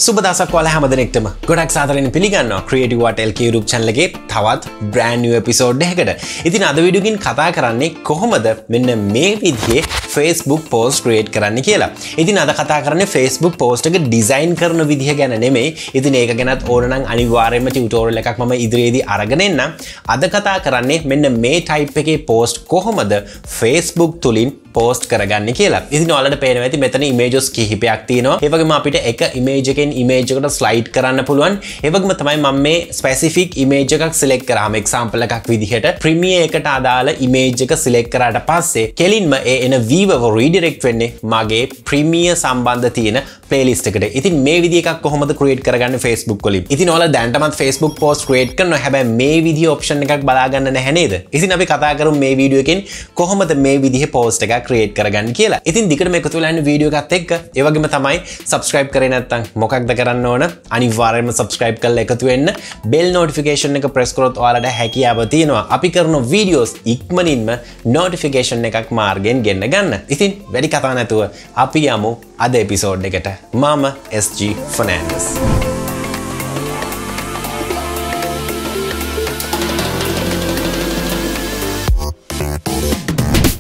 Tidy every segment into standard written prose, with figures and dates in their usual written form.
සුබ දවසක් ඔයාලා හැම දිනෙකටම ගොඩක් සාදරයෙන් පිළිගන්නවා Creative Art LK YouTube channel එකේ තවත් brand new episode එකකට. ඉතින් අද වීඩියෝ එකකින් කතා කරන්නේ කොහොමද මෙන්න මේ විදිහේ Facebook post create කරන්න කියලා. ඉතින් අද කතා කරන්නේ Facebook post එක design කරන විදිහ ගැන නෙමෙයි. ඉතින් ඒක ගැනත් ඕන නම් අනිවාර්යයෙන්ම tutorial එකක් මම ඉදිරියේදී අරගෙන එන්නම්. අද කතා කරන්නේ මෙන්න මේ type එකේ post කොහොමද Facebook තුලින් post කරගන්නේ කියලා. ඉතින් ඔයාලට පේනවා ඇති මෙතන images කිහිපයක් තියෙනවා. ඒ වගේම අපිට එක image එකෙන් image එකට slide කරන්න පුළුවන්. ඒ වගේම තමයි මම මේ specific image එකක් select කරාම example එකක් විදිහට Premiere එකට අදාළ image එක select කරාට පස්සේ කෙලින්ම ඒ එන viewer redirect වෙන්නේ මගේ Premiere සම්බන්ධ තියෙන playlist එකට. ඉතින් මේ විදිහ එකක් කොහොමද create කරගන්නේ Facebook වලින්. ඉතින් ඔයාලා දැනටමත් Facebook post create කරනවා. හැබැයි මේ විදිහ option එකක් බලා ගන්න නැහැ නේද? ඉතින් අපි කතා කරමු මේ වීඩියෝ එකෙන් කොහොමද මේ විදිහේ post එකක් create කරගන්න කියලා. ඉතින් දිගටම එකතු වෙලා ඉන්න වීඩියෝ එකත් එක්ක ඒ වගේම තමයි subscribe කරේ නැත්නම් මොකක්ද කරන්න ඕන? අනිවාර්යයෙන්ම subscribe කරලා එකතු වෙන්න. bell notification එක press කරොත් ඔයාලට හැකියාව තියෙනවා අපි කරන videos ඉක්මනින්ම notification එකක් මාර්ගෙන් ගෙන්න ගන්න. ඉතින් වැඩි කතා නැතුව අපි යමු අද episode එකට. මම SG Fernandes.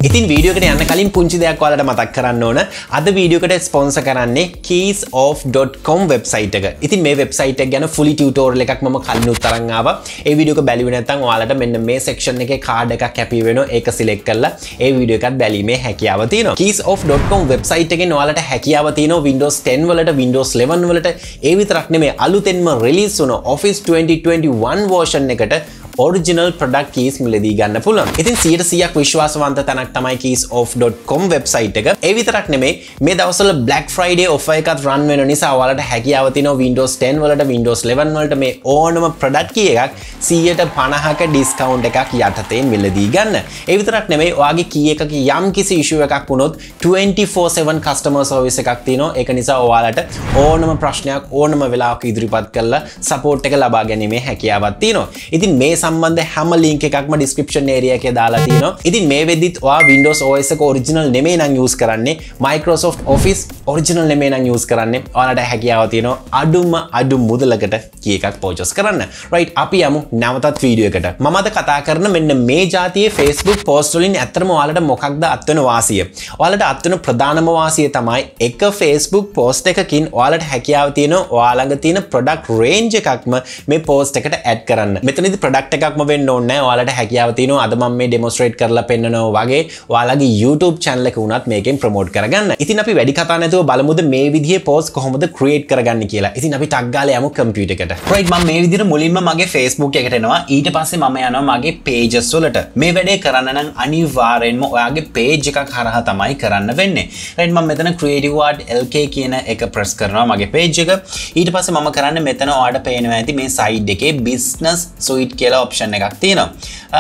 ඉතින් වීඩියෝ එකට යන්න කලින් පුංචි දෙයක් ඔයාලට මතක් කරන්න ඕන. අද වීඩියෝ එකට ස්පොන්සර් කරන්නේ keysof.com වෙබ්සයිට් එක. ඉතින් මේ වෙබ්සයිට් එක ගැන fully tutorial එකක් මම කලිනුත් අරන් ආවා. ඒ වීඩියෝ එක බැලුවේ නැත්නම් ඔයාලට මෙන්න මේ section එකේ card එකක් කැපී වෙනවා. ඒක select කරලා ඒ වීඩියෝ එකත් බැලීමේ හැකියාව තියෙනවා. keysof.com වෙබ්සයිට් එකෙන් ඔයාලට හැකියාව තියෙනවා Windows 10 වලට, Windows 11 වලට ඒ විතරක් නෙමෙයි අලුතෙන්ම release වුණ Office 2021 version එකට original product keys මිලදී ගන්න පුළුවන්. ඉතින් 100% විශ්වාසවන්ත තැනක් තමයි keysof.com වෙබ්සයිට් එක. ඒ විතරක් නෙමෙයි මේ දවස්වල Black Friday offer එකත් run වෙන නිසා ඔයාලට හැකියාව තියෙනවා Windows 10 වලට, Windows 11 වලට මේ ඕනම product key එකක් 150ක discount එකක් යටතේ මිලදී ගන්න. ඒ විතරක් නෙමෙයි ඔයාගේ key එකක යම් කිසි issue එකක් වුණොත් 24/7 customer service එකක් තියෙනවා. ඒක නිසා ඔයාලට ඕනම ප්‍රශ්නයක් ඕනම වෙලාවක ඉදිරිපත් කරලා support එක ලබා ගැනීමේ හැකියාවක් තියෙනවා. ඉතින් මේ සම්බන්ධ හැම link එකක්ම description area එකේ දාලා තියෙනවා. ඉතින් මේ වෙද්දිත් ඔයා Windows OS එක original නෙමෙයි නම් use කරන්නේ, Microsoft Office original නෙමෙයි නම් use කරන්නේ, ඔයාලට හැකියාව තියෙනවා අඩු මුදලකට key එකක් purchase කරන්න. right අපි යමු නැවතත් වීඩියෝ එකට. මම අද කතා කරන මෙන්න මේ જાතියේ Facebook post වලින් ඇත්තටම ඔයාලට මොකක්ද අත්වෙන වාසිය? ඔයාලට අත්වෙන ප්‍රධානම වාසිය තමයි එක Facebook post එකකින් ඔයාලට හැකියාව තියෙනවා ඔයා ළඟ තියෙන product range එකක්ම මේ post එකට add කරන්න. මෙතනදී product එකක්ම වෙන්න ඕනේ නැහැ. ඔයාලට හැකියාව තියෙනවා අද මම මේ demonstrate කරලා පෙන්නනවා වගේ ඔයාලගේ YouTube channel එක උනත් මේකෙන් promote කරගන්න. ඉතින් අපි වැඩි කතා නැතුව බලමුද මේ විදිහේ post කොහොමද create කරගන්නේ කියලා. ඉතින් අපි ටක් ගාලා යමු computer එකට. right මම මේ විදිහට මුලින්ම මගේ Facebook එකට එනවා. ඊට පස්සේ මම යනවා මගේ pages වලට. මේ වැඩේ කරන්න නම් අනිවාර්යෙන්ම ඔයාගේ page එකක් හරහා තමයි කරන්න වෙන්නේ. right මම මෙතන Creative Art LK කියන එක press කරනවා මගේ page එක. ඊට පස්සේ මම කරන්නේ මෙතන ඔයාලට පේනවා ඇති මේ side එකේ business suite කියලා option එකක් තියෙනවා.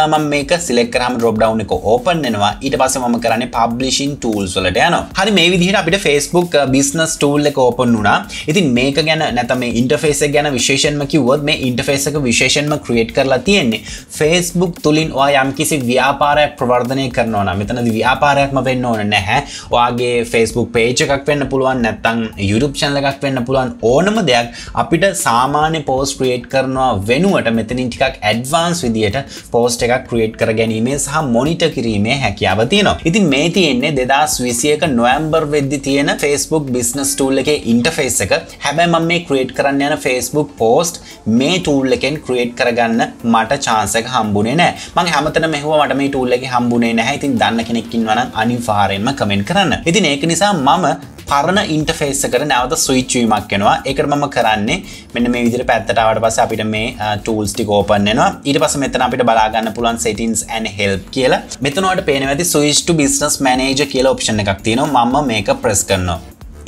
මම මේක select කරාම drop down එක open වෙනවා. ඊට පස්සේ මම කරන්නේ publishing tools වලට යනවා. හරි මේ විදිහට අපිට Facebook business tool එක open වුණා. ඉතින් මේක ගැන නැත්නම් මේ interface එක ගැන විශේෂයෙන්ම කිව්වොත් මේ interface එක විශේෂයෙන්ම create කරලා තියෙන්නේ Facebook තුලින් ඔයා යම්කිසි ව්‍යාපාරයක් ප්‍රවර්ධනය කරනවා නම් මෙතනදී ව්‍යාපාරයක්ම වෙන්න ඕන නැහැ. ඔයාගේ Facebook page එකක් වෙන්න පුළුවන් නැත්නම් YouTube channel එකක් වෙන්න පුළුවන් ඕනම දෙයක් අපිට සාමාන්‍ය post create කරනවා වෙනුවට මෙතනින් ටිකක් advanced විදියට post එකක් create කර ගැනීමේ සහ monitor කිරීමේ හැකියාව තියෙනවා. ඉතින් මේ තියෙන්නේ 2021 නොවැම්බර් වෙද්දි තියෙන Facebook business tool එකේ interface එක. හැබැයි මම මේ create කරන්න යන Facebook post මේ tool එකෙන් create කරගන්න මට chance එක හම්බුනේ නැහැ. මම හැමතැනම මෙහුවා මට මේ tool එකේ හම්බුනේ නැහැ. ඉතින් දන්න කෙනෙක් ඉන්නවා නම් අනිවාර්යෙන්ම comment කරන්න. ඉතින් ඒක නිසා මම පරණ interface එකට නැවත switch වීමක් වෙනවා. ඒකට මම කරන්නේ මෙන්න මේ විදිහට පැත්තට ආවට පස්සේ අපිට මේ tools ටික open වෙනවා. ඊට පස්සේ මෙතන අපිට බලා ගන්න පුළුවන් settings and help කියලා. මෙතන ඔයාලට පේනවා ඇති switch to business manager කියලා option එකක් තියෙනවා. මම මේක press කරනවා.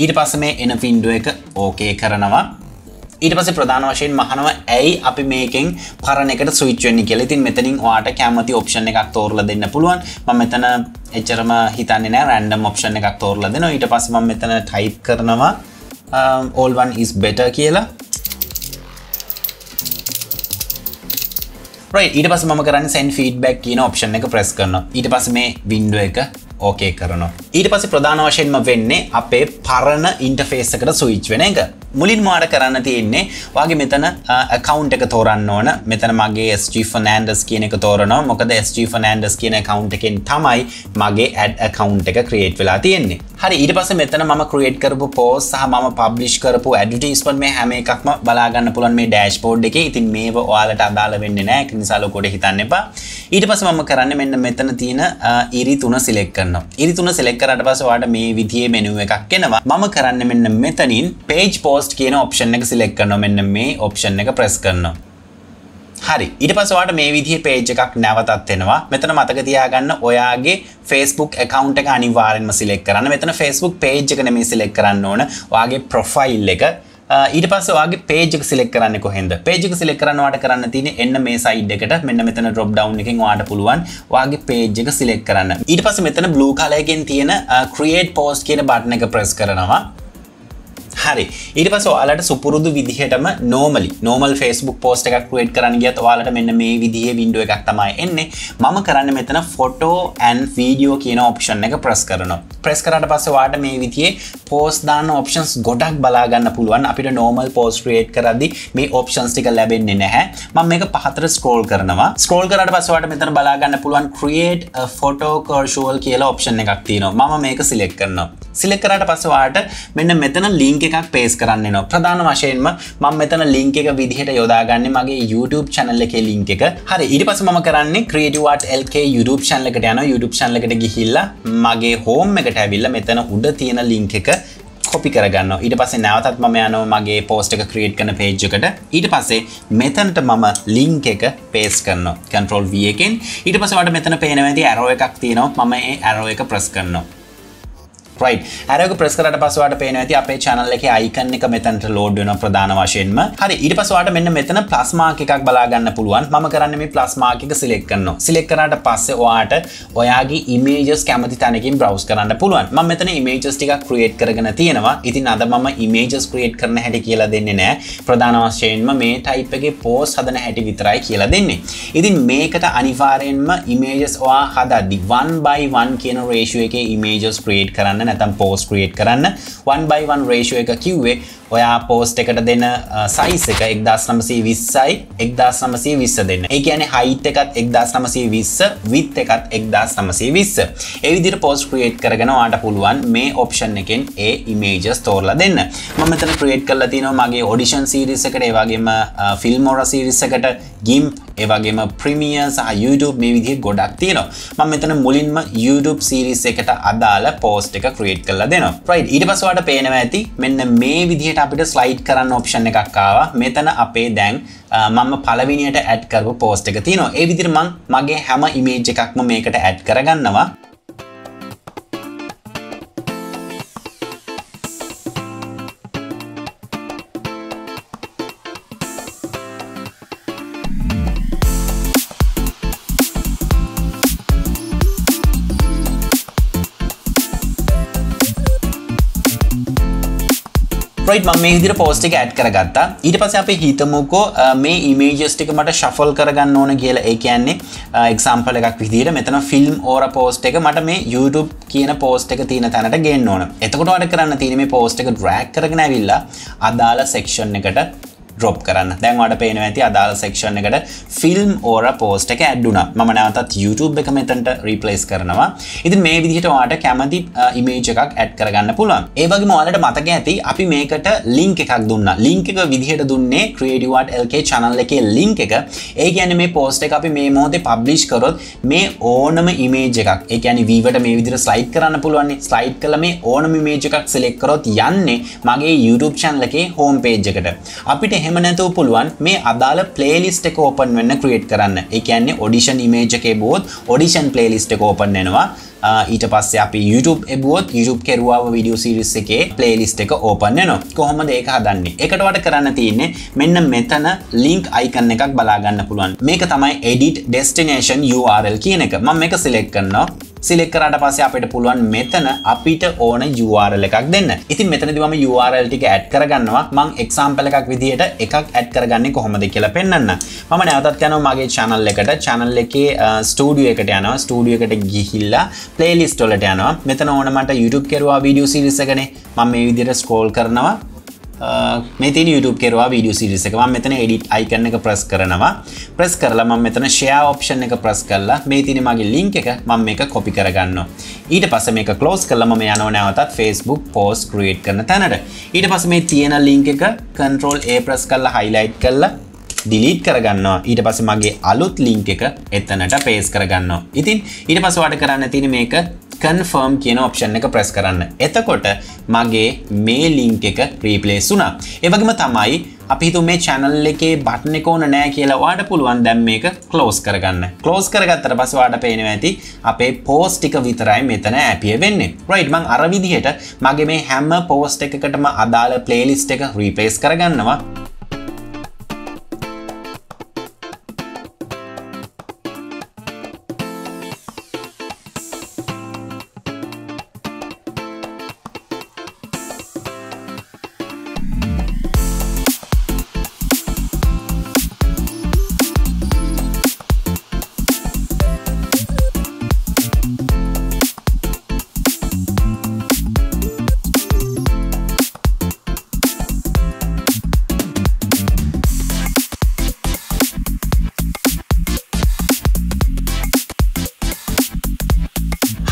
ඊට පස්සේ මේ එන window එක okay කරනවා. ඊට පස්සේ ප්‍රධාන වශයෙන් මහනවා ඇයි අපි මේකෙන් පරණ එකට ස්විච් වෙන්නේ කියලා. ඉතින් මෙතනින් ඔයාට කැමති ඔප්ෂන් එකක් තෝරලා දෙන්න පුළුවන්. මම මෙතන එච්චරම හිතන්නේ නැහැ රැන්ඩම් ඔප්ෂන් එකක් තෝරලා දෙනවා. ඊට පස්සේ මම මෙතන ටයිප් කරනවා all one is better කියලා. right ඊට පස්සේ මම කරන්නේ send feedback කියන ඔප්ෂන් එක press කරනවා. ඊට පස්සේ මේ window එක okay කරනවා. ඊට පස්සේ ප්‍රධාන වශයෙන්ම වෙන්නේ අපේ පරණ interface එකට switch වෙන එක. මුලින්ම ඔයාලට කරන්න තියෙන්නේ ඔයාගේ මෙතන account එක තෝරන්න ඕන. මෙතන මගේ SG Fernandes කියන එක තෝරනවා. මොකද SG Fernandes කියන account එකෙන් තමයි මගේ ad account එක create වෙලා තියෙන්නේ. හරි ඊට පස්සේ මෙතන මම create කරපු post සහ මම publish කරපු advertisement මේ හැම එකක්ම බලා ගන්න පුළුවන් මේ dashboard එකේ. ඉතින් මේව ඔයාලට අදාළ වෙන්නේ නැහැ. ඒක නිසා ලොකෝට හිතන්න එපා. ඊට පස්සේ මම කරන්නේ මෙන්න මෙතන තියෙන ඉරි 3 select කරනවා. ඉරි 3 select කරාට පස්සේ ඔයාලට මේ විදිහේ menu එකක් එනවා. මම කරන්නේ මෙන්න මෙතනින් page post කියන option එක select කරනවා. මෙන්න මේ option එක press කරනවා. හරි ඊට පස්සේ ඔයාලට මේ විදිහේ page එකක් නැවතත් එනවා. මෙතන මතක තියාගන්න ඔයාගේ Facebook account එක අනිවාර්යෙන්ම select කරන්න. මෙතන Facebook page එක නෙමෙයි select කරන්න ඕන. ඔයාගේ profile එක ඊට පස්සේ ඔයාගේ page එක select කරන්නේ කොහෙන්ද? page එක select කරන්න ඔයාලට කරන්න තියෙන්නේ එන්න මේ side එකට මෙන්න මෙතන drop down එකෙන් ඔයාලට පුළුවන් ඔයාගේ page එක select කරන්න. ඊට පස්සේ මෙතන blue color එකෙන් තියෙන create post කියන button එක press කරනවා. හරි ඊට පස්සේ ඔයාලට සුපුරුදු විදිහටම normal Facebook post එකක් create කරන්න ගියත් ඔයාලට මෙන්න මේ විදිහේ window එකක් තමයි එන්නේ. මම කරන්නේ මෙතන photo and video කියන option එක press කරනවා. press කරාට පස්සේ ඔයාලට මේ විදිහේ post දාන්න options ගොඩක් බලා ගන්න පුළුවන්. අපිට normal post create කරද්දී මේ options ටික ලැබෙන්නේ නැහැ. මම මේක පහතට scroll කරනවා. scroll කරාට පස්සේ ඔයාලට මෙතන බලා ගන්න පුළුවන් create a photo carousel කියලා option එකක් තියෙනවා. මම මේක select කරනවා. select කරාට පස්සේ ඔයාලට මෙන්න මෙතන link එකක් paste කරන්න වෙනවා. ප්‍රධාන වශයෙන්ම මම මෙතන link එක විදිහට යොදාගන්නේ මගේ YouTube channel එකේ link එක. හරි ඊට පස්සේ මම කරන්නේ Creative Art LK YouTube channel එකට යනවා. YouTube channel එකට ගිහිල්ලා මගේ home එකට ඇවිල්ලා මෙතන උඩ තියෙන link එක copy කරගන්නවා. ඊට පස්සේ නැවතත් මම යනවා මගේ post එක create කරන page එකට. ඊට පස්සේ මෙතනට මම link එක paste කරනවා. Control V එකෙන්. ඊට පස්සේ ඔයාලට මෙතන පේනවා ඇති arrow එකක් තියෙනවා. මම ඒ arrow එක press කරනවා. right arrow එක press කරාට පස්සේ ඔයාලට පේනවා ඇති අපේ channel එකේ icon එක මෙතනට load වෙනවා ප්‍රධාන වශයෙන්ම. හරි ඊට පස්සේ ඔයාලට මෙන්න මෙතන plus mark එකක් බලා ගන්න පුළුවන්. මම කරන්නේ මේ plus mark එක select කරනවා. select කරාට පස්සේ ඔයාලට ඔයාගේ images කැමති තැනකින් browse කරන්න පුළුවන්. මම මෙතන images ටිකක් create කරගෙන තියෙනවා. ඉතින් අද මම images create කරන හැටි කියලා දෙන්නේ නැහැ. ප්‍රධාන වශයෙන්ම මේ type එකේ post හදන හැටි විතරයි කියලා දෙන්නේ. ඉතින් මේකට අනිවාර්යෙන්ම images ඔයා හදද්දි 1:1 කියන ratio එකේ images create කරන්න නැත්නම් post create කරන්න 1:1 ratio එක කිව්වේ ඔයා post එකට දෙන size එක 1920යි 1920 දෙන්න. ඒ කියන්නේ height එකත් 1920 width එකත් 1920. ඒ විදිහට post create කරගෙන ඔයාලට පුළුවන් මේ option එකෙන් ඒ images තෝරලා දෙන්න. මම මෙතන create කරලා තියෙනවා මගේ audition series එකට, ඒ වගේම Filmora series එකට, GIMP, ඒ වගේම Premiere සහ YouTube මේ විදිහේ ගොඩක් තියෙනවා. මම මෙතන මුලින්ම YouTube series එකට අදාළ post එක create කරලා දෙනවා. right ඊට පස්සේ ඔයාලට පේනවා ඇති මෙන්න මේ විදිහට අපිට slide කරන්න option එකක් ආවා. මෙතන අපේ දැන් මම පළවෙනියට add කරපු post එක තියෙනවා. ඒ විදිහට මම මගේ හැම image එකක්ම මේකට add කරගන්නවා. right මම මේ විදිහට post එක add කරගත්තා. ඊට පස්සේ අපි හිතමුකෝ මේ images ටික මට shuffle කරගන්න ඕන කියලා. ඒ කියන්නේ example එකක් විදිහට මෙතන film or post එක මට මේ YouTube කියන post එක තියෙන තැනට ගේන්න ඕන. එතකොට ඔයාලට කරන්න තියෙන්නේ මේ post එක drag කරගෙන ඇවිල්ලා අදාළ section එකට drop කරන්න. දැන් ඔයාලට පේනවා ඇති අදාළ section එකට film or post එක add වුණා. මම නැවතත් YouTube එක මෙතනට replace කරනවා. ඉතින් මේ විදිහට ඔයාලට කැමති image එකක් add කරගන්න පුළුවන්. ඒ වගේම ඔයාලට මතක ඇති අපි මේකට link එකක් දුන්නා. link එක විදිහට දුන්නේ Creative Art LK channel එකේ link එක. ඒ කියන්නේ මේ post එක අපි මේ මොහොතේ publish කරොත් මේ ඕනම image එකක්, ඒ කියන්නේ view-ට මේ විදිහට slide කරන්න පුළුවන් නේ. slide කළා මේ ඕනම image එකක් select කරොත් යන්නේ මගේ YouTube channel එකේ home page එකට. අපිට එහෙම නැතුව පුළුවන් මේ අදාළ playlist එක open වෙන්න create කරන්න. ඒ කියන්නේ audition image එකේ බොත් audition playlist එක open වෙනවා. ඊට පස්සේ අපි YouTube එබුවොත් YouTube කෙරුවාව video series එකේ playlist එක open වෙනවා. කොහොමද ඒක හදන්නේ? ඒකට වට කරන්න තියෙන්නේ මෙන්න මෙතන link icon එකක් බලා ගන්න පුළුවන්. මේක තමයි edit destination URL කියන එක. මම මේක select කරනවා. select කරාට පස්සේ අපිට පුළුවන් මෙතන අපිට ඕන URL එකක් දෙන්න. ඉතින් මෙතනදී මම URL ටික add කරගන්නවා. මම example එකක් විදිහට එකක් add කරගන්නේ කොහොමද කියලා පෙන්නන්න. මම නැවතත් යනවා මගේ channel එකට. channel එකේ studio එකට යනවා. studio එකට ගිහිල්ලා playlist වලට යනවා. මෙතන ඕන මට YouTube කෙරුවා video series එකනේ. මම මේ විදිහට scroll කරනවා. මේ තියෙන YouTube කෙරුවා වීඩියෝ සීරීස් එක. මම මෙතන edit icon එක press කරනවා. press කරලා මම මෙතන share option එක press කරලා මේ තියෙන මගේ link එක මම මේක copy කරගන්නවා. ඊට පස්සේ මේක close කරලා මම යනවා නැවතත් Facebook post create කරන තැනට. ඊට පස්සේ මේ තියෙන link එක control A press කරලා highlight කරලා delete කරගන්නවා. ඊට පස්සේ මගේ අලුත් link එක එතනට paste කරගන්නවා. ඉතින් ඊට පස්සේ ඔයාලට කරන්න තියෙන්නේ මේක confirm කියන option එක press කරන්න. එතකොට මගේ මේ link එක replace වුණා. ඒ වගේම තමයි අපි හිතුව මේ channel එකේ button එක ඕන නැහැ කියලා ඔයාලට පුළුවන් දැන් මේක close කරගන්න. close කරගත්තට පස්සේ ඔයාලට පේනවා ඇති අපේ post ටික විතරයි මෙතන appear වෙන්නේ. right මම අර විදිහට මගේ මේ හැම post එකකටම අදාළ playlist එක replace කරගන්නවා.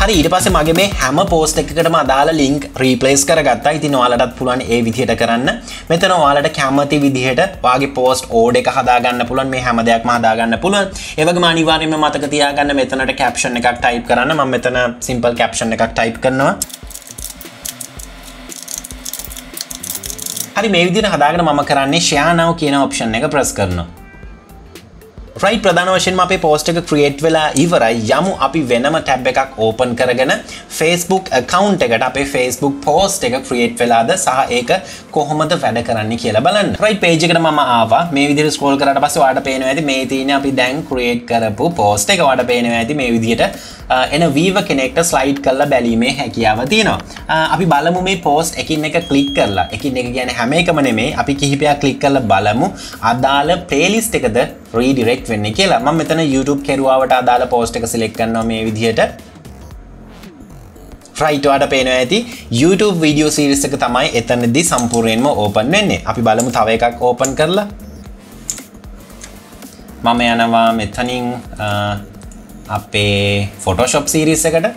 හරි ඊට පස්සේ මගේ මේ හැම post එකකටම අදාළ link replace කරගත්තා. ඉතින් ඔයාලටත් පුළුවන් ඒ විදිහට කරන්න. මෙතන ඔයාලට කැමති විදිහට ඔයාගේ post order එක හදාගන්න පුළුවන්. මේ හැම දෙයක්ම හදාගන්න පුළුවන්. ඒ වගේම අනිවාර්යයෙන්ම මතක තියාගන්න මෙතනට caption එකක් type කරන්න. මම මෙතන simple caption එකක් type කරනවා. හරි මේ විදිහට හදාගෙන මම කරන්නේ share now කියන option එක press කරනවා. right ප්‍රධාන වශයෙන්ම අපේ post එක create වෙලා ඉවරයි. යමු අපි වෙනම tab එකක් open කරගෙන Facebook account එකට අපේ Facebook post එක create වෙලාද සහ ඒක කොහොමද වැඩ කරන්නේ කියලා බලන්න. right page එකට මම ආවා. මේ විදිහට scroll කරාට පස්සේ ඔයාලට පේනවා ඇති මේ තියෙන අපි දැන් create කරපු post එක. ඔයාලට පේනවා ඇති මේ විදිහට එන viewer කෙනෙක්ට slide කරලා බැලීමේ හැකියාව තියෙනවා. අපි බලමු මේ post එකින් එක click කරලා. එකින් එක කියන්නේ හැම එකම නෙමෙයි. අපි කිහිපයක් click කරලා බලමු අදාළ playlist එකද redirect වෙන්නේ කියලා. මම මෙතන YouTube කෙරුවාවට අදාළ post එක select කරනවා මේ විදිහට. right ඔයාලට පේනවා ඇති YouTube video series එක තමයි එතනදී සම්පූර්ණයෙන්ම open වෙන්නේ. අපි බලමු තව එකක් open කරලා. මම යනවා මෙතනින් අපේ Photoshop series එකට.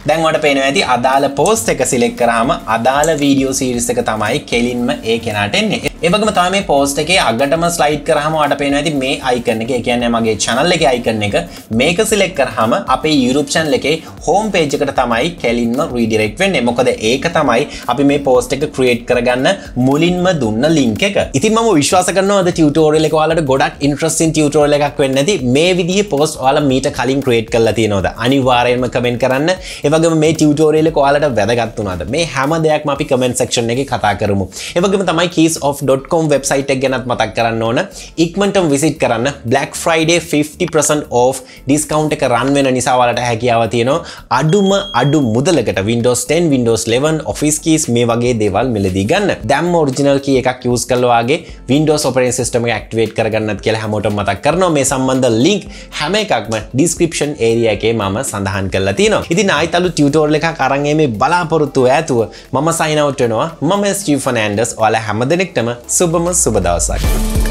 දැන් ඔයාලට පේනවා ඇති අදාළ post එක select කරාම අදාළ video series එක තමයි කෙලින්ම ඒ කෙනාට එන්නේ. ඒ වගේම තමයි මේ post එකේ අගටම slide කරාම ඔයාලට පේනවා ඇති මේ icon එක. ඒ කියන්නේ මගේ channel එකේ icon එක. මේක select කරාම අපේ YouTube channel එකේ home page එකට තමයි කෙලින්ම redirect වෙන්නේ. මොකද ඒක තමයි අපි මේ post එක create කරගන්න මුලින්ම දුන්න link එක. ඉතින් මම විශ්වාස කරනවා අද tutorial එක ඔයාලට ගොඩක් interesting tutorial එකක් වෙන්න ඇති. මේ විදිහේ post ඔයාලා මීට කලින් create කරලා තියෙනවද? අනිවාර්යයෙන්ම comment කරන්න. ඒ වගේම මේ tutorial එක ඔයාලට වැදගත් වුණාද? මේ හැම දෙයක්ම අපි comment section එකේ කතා කරමු. ඒ වගේම තමයි keys.com website එක ගැනත් මතක් කරන්න ඕන. ඉක්මනටම visit කරන්න. Black Friday 50% off discount එක run වෙන නිසා ඔයාලට හැකියාව තියෙනවා අඩු මුදලකට Windows 10, Windows 11, Office keys මේ වගේ දේවල් මිලදී ගන්න. දැන්ම original key එකක් use කරලා ඔයාගේ Windows operating system එක activate කරගන්නත් කියලා හැමෝටම මතක් කරනවා. මේ සම්බන්ධ link හැම එකක්ම description area එකේ මම සඳහන් කරලා තියෙනවා. ඉතින් ආයිත් අලුත් tutorial එකක් අරන් එමේ බලාපොරොත්තු ඇතුව මම sign out වෙනවා. මම ස්ටීව් ෆර්නෑන්ඩස්. ඔයාලා හැම දෙනෙක්ටම සුබම සුබ දවසක්.